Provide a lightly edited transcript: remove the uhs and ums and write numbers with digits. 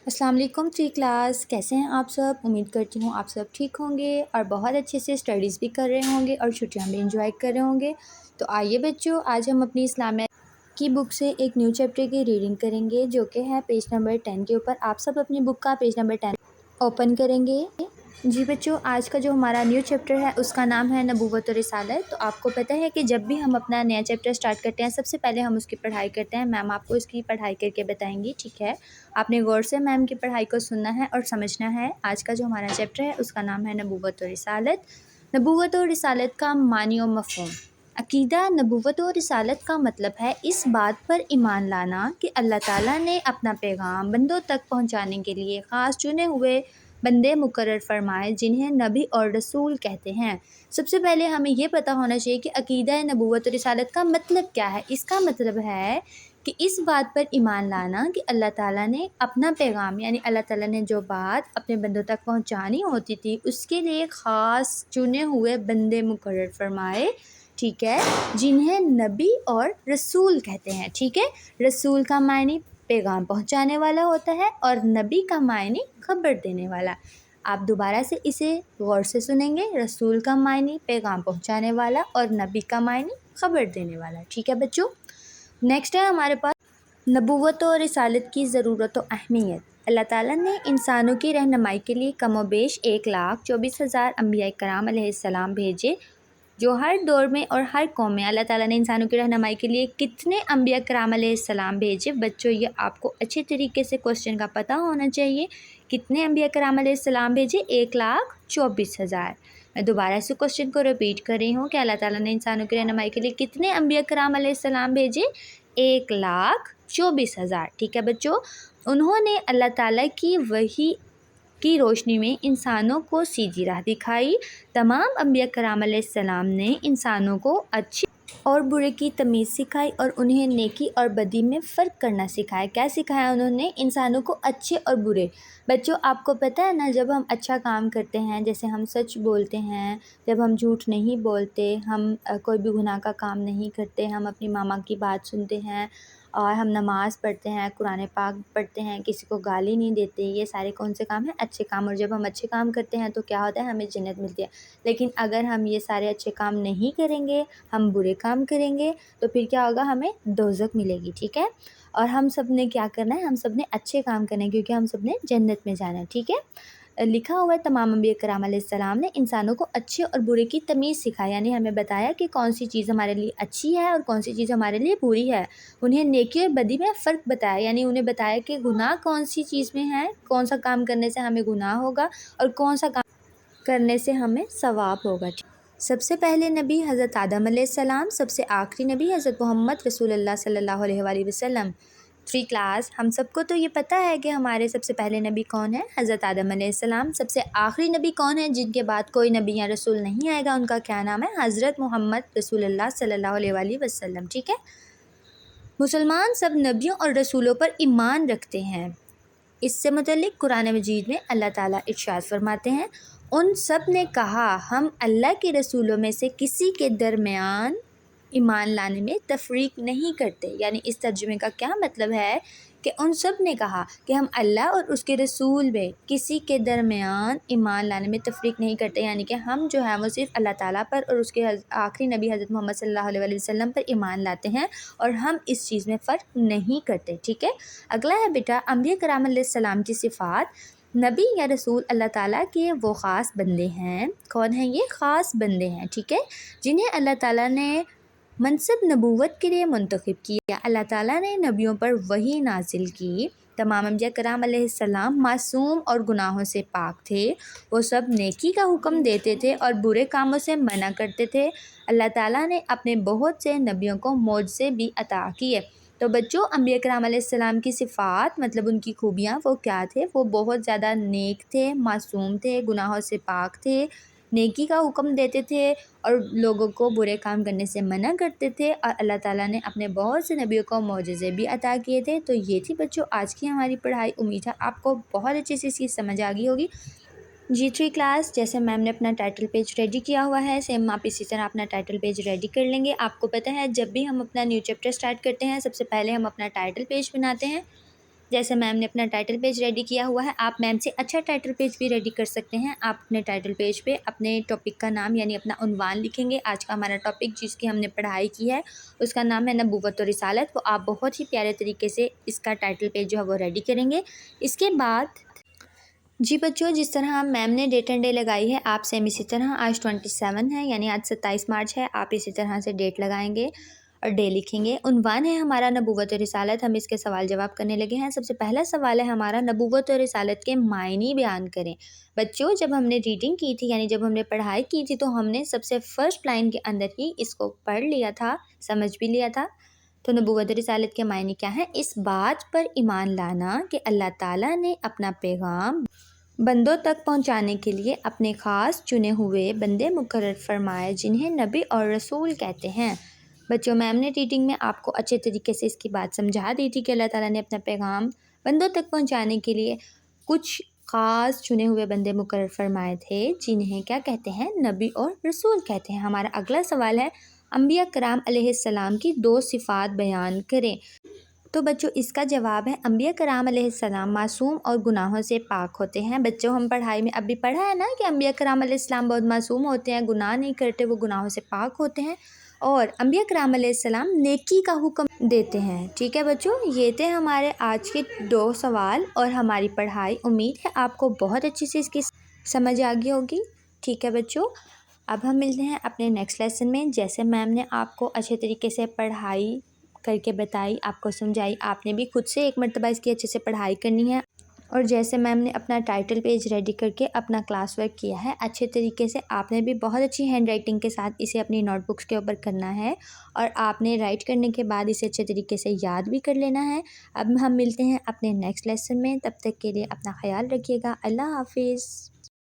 السلام علیکم کلاس، کیسے ہیں آپ سب؟ امید کرتی ہوں آپ سب ٹھیک ہوں گے اور بہت اچھے سے اسٹڈیز بھی کر رہے ہوں گے اور چھٹیاں بھی انجوائے کر رہے ہوں گے۔ تو آئیے بچوں، آج ہم اپنی اسلامیہ کی بک سے ایک نیو چیپٹر کی ریڈنگ کریں گے جو کہ ہے پیج نمبر 10 کے اوپر۔ آپ سب اپنی بک کا پیج نمبر 10 اوپن کریں گے۔ جی بچوں، آج کا جو ہمارا نیو چیپٹر ہے اس کا نام ہے نبوت و رسالت۔ تو آپ کو پتہ ہے کہ جب بھی ہم اپنا نیا چیپٹر سٹارٹ کرتے ہیں سب سے پہلے ہم اس کی پڑھائی کرتے ہیں۔ میم آپ کو اس کی پڑھائی کر کے بتائیں گی، ٹھیک ہے؟ آپ نے غور سے میم کی پڑھائی کو سننا ہے اور سمجھنا ہے۔ آج کا جو ہمارا چیپٹر ہے اس کا نام ہے نبوت و رسالت۔ نبوت و رسالت کا معنی و مفہوم۔ عقیدہ نبوت و رسالت کا مطلب ہے اس بات پر ایمان لانا کہ اللہ تعالیٰ نے اپنا پیغام بندوں تک پہنچانے کے لیے خاص چنے ہوئے بندے مقرر فرمائے جنہیں نبی اور رسول کہتے ہیں۔ سب سے پہلے ہمیں یہ پتہ ہونا چاہیے کہ عقیدہ نبوت و رسالت کا مطلب کیا ہے۔ اس کا مطلب ہے کہ اس بات پر ایمان لانا کہ اللہ تعالیٰ نے اپنا پیغام، یعنی اللہ تعالیٰ نے جو بات اپنے بندوں تک پہنچانی ہوتی تھی اس کے لیے خاص چنے ہوئے بندے مقرر فرمائے، ٹھیک ہے، جنہیں نبی اور رسول کہتے ہیں، ٹھیک ہے۔ رسول کا معنی پیغام پہنچانے والا ہوتا ہے اور نبی کا معنی خبر دینے والا۔ آپ دوبارہ سے اسے غور سے سنیں گے۔ رسول کا معنی پیغام پہنچانے والا اور نبی کا معنی خبر دینے والا، ٹھیک ہے بچوں۔ نیکسٹ ہے ہمارے پاس نبوت و رسالت کی ضرورت و اہمیت۔ اللہ تعالیٰ نے انسانوں کی رہنمائی کے لیے کم و بیش 1,24,000 انبیاء کرام علیہ السلام بھیجے۔ جو ہر دور میں اور ہر قوم میں اللہ تعالیٰ نے انسانوں کی رہنمائی کے لیے کتنے انبیاء کرام علیہ السلام بھیجے؟ بچوں یہ آپ کو اچھے طریقے سے کوسچن کا پتہ ہونا چاہیے۔ کتنے انبیاء کرام علیہ السلام بھیجے؟ 1,24,000۔ میں دوبارہ سے کوسچن کو ریپیٹ کر رہی ہوں کہ اللہ تعالیٰ نے انسانوں کی رہنمائی کے لیے کتنے انبیاء کرام علیہ السلام بھیجے؟ 1,24,000، ٹھیک ہے بچوں۔ انہوں نے اللہ تعالیٰ کی وحی کی روشنی میں انسانوں کو سیدھی راہ دکھائی۔ تمام انبیاء کرام علیہ السلام نے انسانوں کو اچھے اور برے کی تمیز سکھائی اور انہیں نیکی اور بدی میں فرق کرنا سکھایا۔ کیا سکھایا انہوں نے؟ انسانوں کو اچھے اور برے۔ بچوں آپ کو پتہ ہے نا، جب ہم اچھا کام کرتے ہیں، جیسے ہم سچ بولتے ہیں، جب ہم جھوٹ نہیں بولتے، ہم کوئی بھی گناہ کا کام نہیں کرتے، ہم اپنی ماما کی بات سنتے ہیں اور ہم نماز پڑھتے ہیں، قرآن پاک پڑھتے ہیں، کسی کو گالی نہیں دیتے، یہ سارے کون سے کام ہیں؟ اچھے کام۔ اور جب ہم اچھے کام کرتے ہیں تو کیا ہوتا ہے؟ ہمیں جنت ملتی ہے۔ لیکن اگر ہم یہ سارے اچھے کام نہیں کریں گے، ہم برے کام کریں گے تو پھر کیا ہوگا؟ ہمیں دوزخ ملے گی، ٹھیک ہے۔ اور ہم سب نے کیا کرنا ہے؟ ہم سب نے اچھے کام کرنے ہیں کیونکہ ہم سب نے جنت میں جانا ہے، ٹھیک ہے۔ لکھا ہوا ہے تمام انبیاء کرام علیہ السلام نے انسانوں کو اچھے اور برے کی تمیز سکھائی، یعنی ہمیں بتایا کہ کون سی چیز ہمارے لیے اچھی ہے اور کون سی چیز ہمارے لیے بری ہے۔ انہیں نیکی اور بدی میں فرق بتایا، یعنی انہیں بتایا کہ گناہ کون سی چیز میں ہے، کون سا کام کرنے سے ہمیں گناہ ہوگا اور کون سا کام کرنے سے ہمیں ثواب ہوگا۔ سب سے پہلے نبی حضرت آدم علیہ السلام، سب سے آخری نبی حضرت محمد رسول اللہ صلی اللہ علیہ وآلہ وسلم۔ کلاس، ہم سب کو تو یہ پتہ ہے کہ ہمارے سب سے پہلے نبی کون ہے؟ حضرت آدم علیہ السلام۔ سب سے آخری نبی کون ہے جن کے بعد کوئی نبی یا رسول نہیں آئے گا؟ ان کا کیا نام ہے؟ حضرت محمد رسول اللہ صلی اللہ علیہ وآلہ وسلم، ٹھیک ہے۔ مسلمان سب نبیوں اور رسولوں پر ایمان رکھتے ہیں۔ اس سے متعلق قرآن مجید میں اللہ تعالیٰ ارشاد فرماتے ہیں، ان سب نے کہا ہم اللہ کے رسولوں میں سے کسی کے درمیان ایمان لانے میں تفریق نہیں کرتے۔ یعنی اس ترجمے کا کیا مطلب ہے کہ ان سب نے کہا کہ ہم اللہ اور اس کے رسول میں کسی کے درمیان ایمان لانے میں تفریق نہیں کرتے، یعنی کہ ہم جو ہے وہ صرف اللہ تعالیٰ پر اور اس کے آخری نبی حضرت محمد صلی اللہ علیہ وسلم پر ایمان لاتے ہیں اور ہم اس چیز میں فرق نہیں کرتے، ٹھیک ہے۔ اگلا ہے بیٹا انبیاء کرام علیہ السلام کی صفات۔ نبی یا رسول اللہ تعالیٰ کے وہ خاص بندے ہیں۔ کون ہیں یہ؟ خاص بندے ہیں، ٹھیک ہے، جنہیں اللہ تعالیٰ نے منصب نبوت کے لیے منتخب کیا۔ اللہ تعالیٰ نے نبیوں پر وحی نازل کی۔ تمام انبیاء کرام علیہ السلام معصوم اور گناہوں سے پاک تھے۔ وہ سب نیکی کا حکم دیتے تھے اور برے کاموں سے منع کرتے تھے۔ اللہ تعالیٰ نے اپنے بہت سے نبیوں کو معجزے بھی عطا کیے۔ تو بچوں انبیاء کرام علیہ السلام کی صفات، مطلب ان کی خوبیاں، وہ کیا تھے؟ وہ بہت زیادہ نیک تھے، معصوم تھے، گناہوں سے پاک تھے، نیکی کا حکم دیتے تھے اور لوگوں کو برے کام کرنے سے منع کرتے تھے، اور اللہ تعالیٰ نے اپنے بہت سے نبیوں کو معجزے بھی عطا کیے تھے۔ تو یہ تھی بچوں آج کی ہماری پڑھائی۔ امید ہے آپ کو بہت اچھے سے اس کی سمجھ آ گئی ہوگی۔ جی کلاس، جیسے میم نے اپنا ٹائٹل پیج ریڈی کیا ہوا ہے، سیم آپ اسی طرح اپنا ٹائٹل پیج ریڈی کر لیں گے۔ آپ کو پتہ ہے جب بھی ہم اپنا نیو چیپٹر سٹارٹ کرتے ہیں سب سے پہلے ہم اپنا ٹائٹل پیج بناتے ہیں جیسے میم نے اپنا ٹائٹل پیج ریڈی کیا ہوا ہے، آپ میم سے اچھا ٹائٹل پیج بھی ریڈی کر سکتے ہیں۔ آپ اپنے ٹائٹل پیج پہ اپنے ٹاپک کا نام یعنی اپنا عنوان لکھیں گے۔ آج کا ہمارا ٹاپک جس کی ہم نے پڑھائی کی ہے اس کا نام ہے نبوت و رسالت، وہ آپ بہت ہی پیارے طریقے سے اس کا ٹائٹل پیج جو ہے وہ ریڈی کریں گے۔ اس کے بعد جی بچوں، جس طرح میم نے ڈیٹ اینڈ ڈے لگائی ہے، آپ سیم اسی طرح آج 27 ہے یعنی آج 27 مارچ ہے، آپ اسی طرح سے ڈیٹ لگائیں گے اور ڈے لکھیں گے۔ عنوان ہے ہمارا نبوت و رسالت، ہم اس کے سوال جواب کرنے لگے ہیں۔ سب سے پہلا سوال ہے ہمارا، نبوت و رسالت کے معنی بیان کریں۔ بچوں، جب ہم نے ریڈنگ کی تھی یعنی جب ہم نے پڑھائی کی تھی تو ہم نے سب سے فرسٹ لائن کے اندر ہی اس کو پڑھ لیا تھا، سمجھ بھی لیا تھا۔ تو نبوت و رسالت کے معنی کیا ہیں؟ اس بات پر ایمان لانا کہ اللہ تعالیٰ نے اپنا پیغام بندوں تک پہنچانے کے لیے اپنے خاص چنے ہوئے بندے مقرر فرمائے جنہیں نبی اور رسول کہتے ہیں۔ بچوں، میم نے ریڈنگ میں آپ کو اچھے طریقے سے اس کی بات سمجھا دی تھی کہ اللہ تعالیٰ نے اپنا پیغام بندوں تک پہنچانے کے لیے کچھ خاص چنے ہوئے بندے مقرر فرمائے تھے جنہیں کیا کہتے ہیں؟ نبی اور رسول کہتے ہیں۔ ہمارا اگلا سوال ہے، انبیاء کرام علیہ السلام کی 2 صفات بیان کریں۔ تو بچوں، اس کا جواب ہے انبیاء کرام علیہ السلام معصوم اور گناہوں سے پاک ہوتے ہیں۔ بچوں، ہم پڑھائی میں ابھی پڑھا ہے نا کہ انبیاء کرام علیہ السلام بہت معصوم ہوتے ہیں، گناہ نہیں کرتے، وہ گناہوں سے پاک ہوتے ہیں، اور انبیاء کرام علیہ السلام نیکی کا حکم دیتے ہیں۔ ٹھیک ہے بچوں، یہ تھے ہمارے آج کے 2 سوال اور ہماری پڑھائی۔ امید ہے آپ کو بہت اچھی سے اس کی سمجھ آ گئی ہوگی۔ ٹھیک ہے بچوں، اب ہم ملتے ہیں اپنے نیکسٹ لیسن میں۔ جیسے میم نے آپ کو اچھے طریقے سے پڑھائی کر کے بتائی، آپ کو سمجھائی، آپ نے بھی خود سے ایک مرتبہ اس کی اچھے سے پڑھائی کرنی ہے، اور جیسے میم نے اپنا ٹائٹل پیج ریڈی کر کے اپنا کلاس ورک کیا ہے اچھے طریقے سے، آپ نے بھی بہت اچھی ہینڈ رائٹنگ کے ساتھ اسے اپنی نوٹ بکس کے اوپر کرنا ہے، اور آپ نے رائٹ کرنے کے بعد اسے اچھے طریقے سے یاد بھی کر لینا ہے۔ اب ہم ملتے ہیں اپنے نیکسٹ لیسن میں، تب تک کے لیے اپنا خیال رکھیے گا۔ اللہ حافظ۔